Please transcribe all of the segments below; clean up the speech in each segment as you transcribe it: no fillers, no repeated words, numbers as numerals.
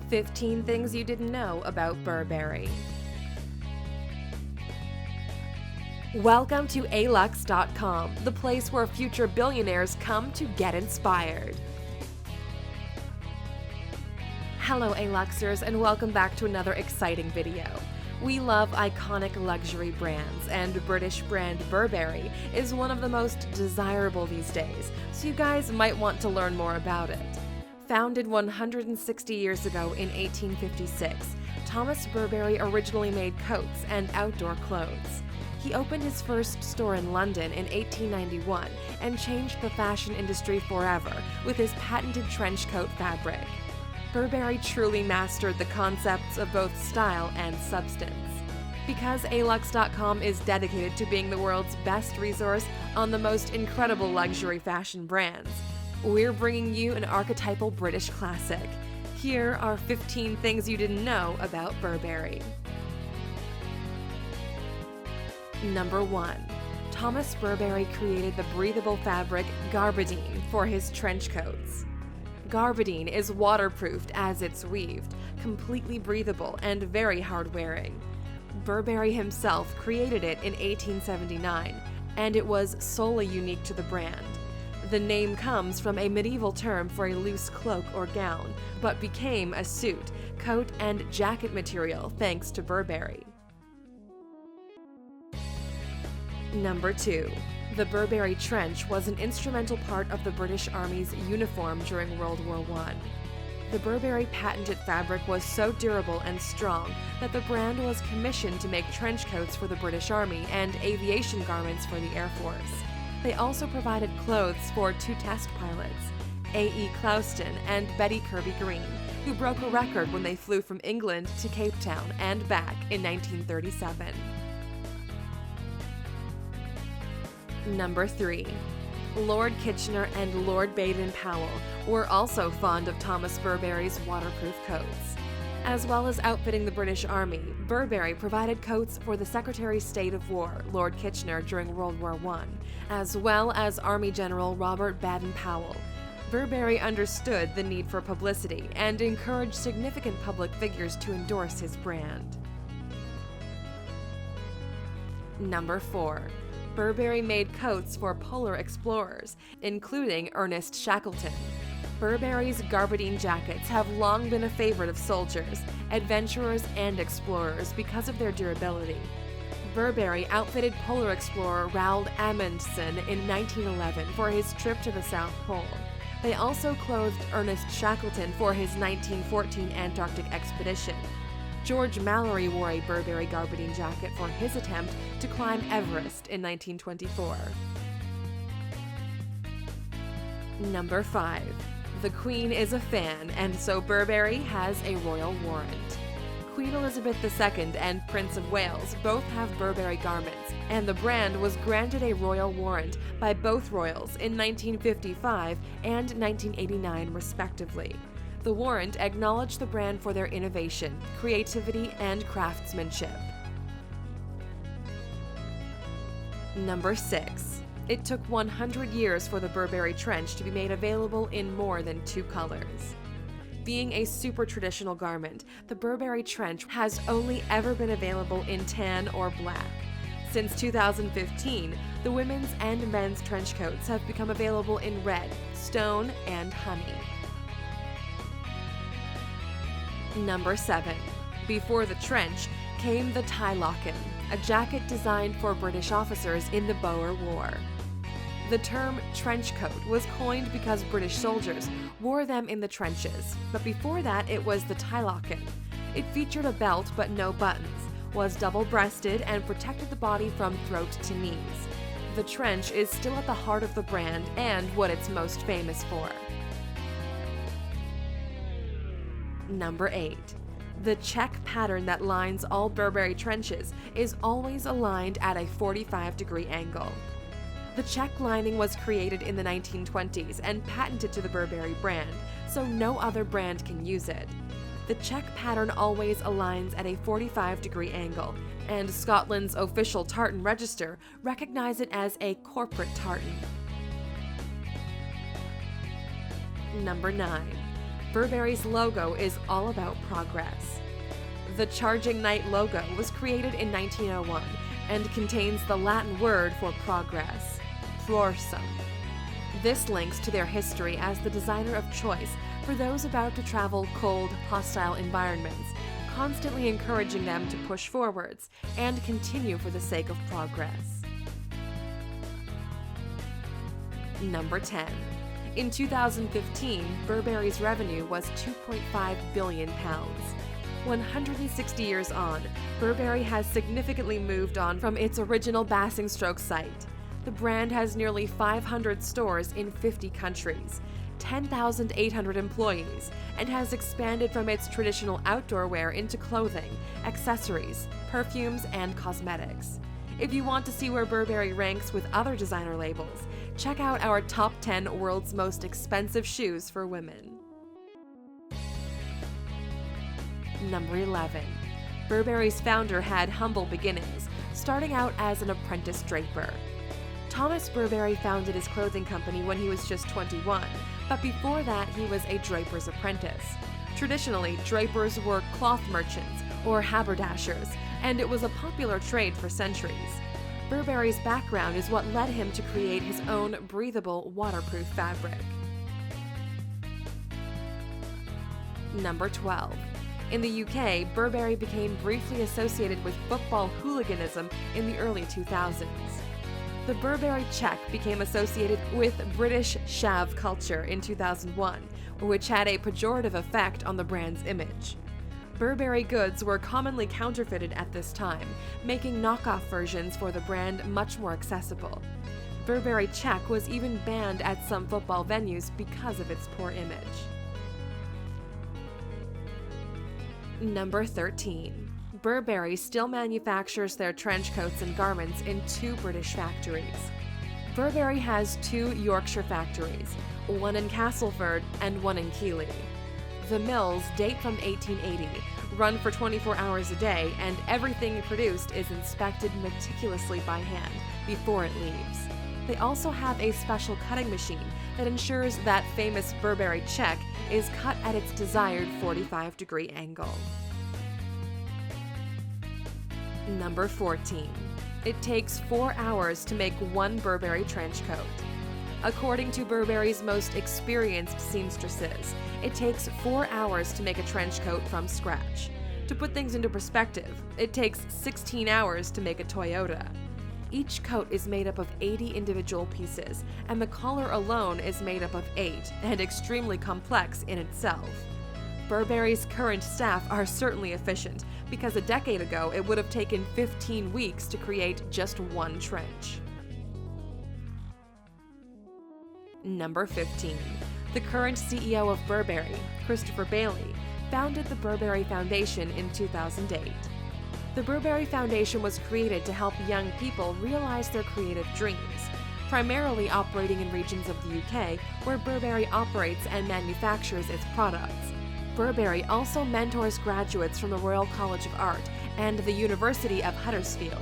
15 things you didn't know about Burberry. Welcome to Alux.com, the place where future billionaires come to get inspired. Hello Aluxers, and welcome back to another exciting video. We love iconic luxury brands, and British brand Burberry is one of the most desirable these days, so you guys might want to learn more about it. Founded 160 years ago in 1856, Thomas Burberry originally made coats and outdoor clothes. He opened his first store in London in 1891 and changed the fashion industry forever with his patented trench coat fabric. Burberry truly mastered the concepts of both style and substance. Because Alux.com is dedicated to being the world's best resource on the most incredible luxury fashion brands, we're bringing you an archetypal British classic. Here are 15 things you didn't know about Burberry. Number 1. Thomas Burberry created the breathable fabric gabardine for his trench coats. Gabardine is waterproofed as it's weaved, completely breathable, and very hard-wearing. Burberry himself created it in 1879, and it was solely unique to the brand. The name comes from a medieval term for a loose cloak or gown, but became a suit, coat, and jacket material thanks to Burberry. Number 2. The Burberry trench was an instrumental part of the British Army's uniform during World War I. The Burberry patented fabric was so durable and strong that the brand was commissioned to make trench coats for the British Army and aviation garments for the Air Force. They also provided clothes for two test pilots, A.E. Clouston and Betty Kirby Green, who broke a record when they flew from England to Cape Town and back in 1937. Number 3. Lord Kitchener and Lord Baden-Powell were also fond of Thomas Burberry's waterproof coats. As well as outfitting the British Army, Burberry provided coats for the Secretary of State of War, Lord Kitchener, during World War I, as well as Army General Robert Baden-Powell. Burberry understood the need for publicity and encouraged significant public figures to endorse his brand. Number 4. Burberry made coats for polar explorers, including Ernest Shackleton. Burberry's gabardine jackets have long been a favorite of soldiers, adventurers, and explorers because of their durability. Burberry outfitted polar explorer Roald Amundsen in 1911 for his trip to the South Pole. They also clothed Ernest Shackleton for his 1914 Antarctic expedition. George Mallory wore a Burberry gabardine jacket for his attempt to climb Everest in 1924. Number 5. The Queen is a fan, and so Burberry has a royal warrant. Queen Elizabeth II and Prince of Wales both have Burberry garments, and the brand was granted a royal warrant by both royals in 1955 and 1989 respectively. The warrant acknowledged the brand for their innovation, creativity, and craftsmanship. Number 6. It took 100 years for the Burberry trench to be made available in more than 2 colors. Being a super traditional garment, the Burberry trench has only ever been available in tan or black. Since 2015, the women's and men's trench coats have become available in red, stone, and honey. Number 7. Before the trench came the Tylochen, a jacket designed for British officers in the Boer War. The term trench coat was coined because British soldiers wore them in the trenches, but before that it was the Tylochen. It featured a belt but no buttons, was double-breasted, and protected the body from throat to knees. The trench is still at the heart of the brand and what it's most famous for. Number 8. The check pattern that lines all Burberry trenches is always aligned at a 45-degree angle. The check lining was created in the 1920s and patented to the Burberry brand, so no other brand can use it. The check pattern always aligns at a 45-degree angle, and Scotland's official tartan register recognizes it as a corporate tartan. Number 9. Burberry's logo is all about progress. The Charging Knight logo was created in 1901 and contains the Latin word for progress, florsum. This links to their history as the designer of choice for those about to travel cold, hostile environments, constantly encouraging them to push forwards and continue for the sake of progress. Number 10. In 2015, Burberry's revenue was £2.5 billion. 160 years on, Burberry has significantly moved on from its original Basingstoke site. The brand has nearly 500 stores in 50 countries, 10,800 employees, and has expanded from its traditional outdoor wear into clothing, accessories, perfumes, and cosmetics. If you want to see where Burberry ranks with other designer labels, check out our top 10 world's most expensive shoes for women. Number 11. Burberry's founder had humble beginnings, starting out as an apprentice draper. Thomas Burberry founded his clothing company when he was just 21, but before that he was a draper's apprentice. Traditionally, drapers were cloth merchants or haberdashers, and it was a popular trade for centuries. Burberry's background is what led him to create his own breathable, waterproof fabric. Number 12. In the UK, Burberry became briefly associated with football hooliganism in the early 2000s. The Burberry check became associated with British chav culture in 2001, which had a pejorative effect on the brand's image. Burberry goods were commonly counterfeited at this time, making knockoff versions for the brand much more accessible. Burberry check was even banned at some football venues because of its poor image. Number 13. Burberry still manufactures their trench coats and garments in 2 British factories. Burberry has 2 Yorkshire factories, one in Castleford and one in Keighley. The mills date from 1880, run for 24 hours a day, and everything produced is inspected meticulously by hand before it leaves. They also have a special cutting machine that ensures that famous Burberry check is cut at its desired 45-degree angle. Number 14. It takes 4 hours to make one Burberry trench coat. According to Burberry's most experienced seamstresses, it takes 4 hours to make a trench coat from scratch. To put things into perspective, it takes 16 hours to make a Toyota. Each coat is made up of 80 individual pieces, and the collar alone is made up of 8 and extremely complex in itself. Burberry's current staff are certainly efficient, because a decade ago it would have taken 15 weeks to create just one trench. Number 15. The current CEO of Burberry, Christopher Bailey, founded the Burberry Foundation in 2008. The Burberry Foundation was created to help young people realize their creative dreams, primarily operating in regions of the UK where Burberry operates and manufactures its products. Burberry also mentors graduates from the Royal College of Art and the University of Huddersfield.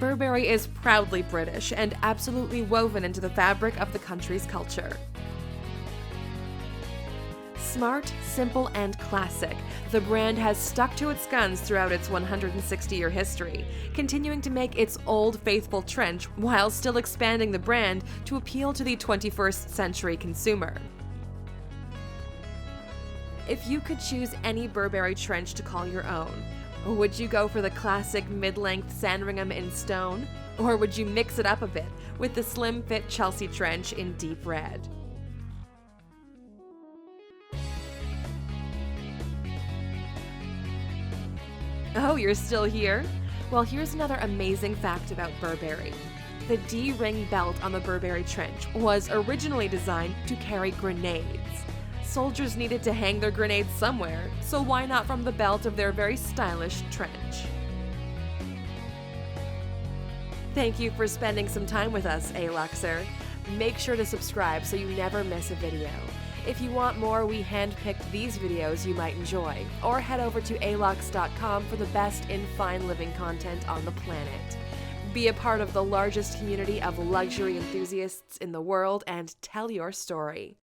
Burberry is proudly British and absolutely woven into the fabric of the country's culture. Smart, simple, and classic, the brand has stuck to its guns throughout its 160-year history, continuing to make its old faithful trench while still expanding the brand to appeal to the 21st century consumer. If you could choose any Burberry trench to call your own, would you go for the classic mid-length Sandringham in stone? Or would you mix it up a bit with the slim-fit Chelsea trench in deep red? Oh, you're still here? Well, here's another amazing fact about Burberry. The D-ring belt on the Burberry trench was originally designed to carry grenades. Soldiers needed to hang their grenades somewhere, so why not from the belt of their very stylish trench? Thank you for spending some time with us, Aluxer. Make sure to subscribe so you never miss a video. If you want more, we handpicked these videos you might enjoy, or head over to Alux.com for the best in fine living content on the planet. Be a part of the largest community of luxury enthusiasts in the world and tell your story.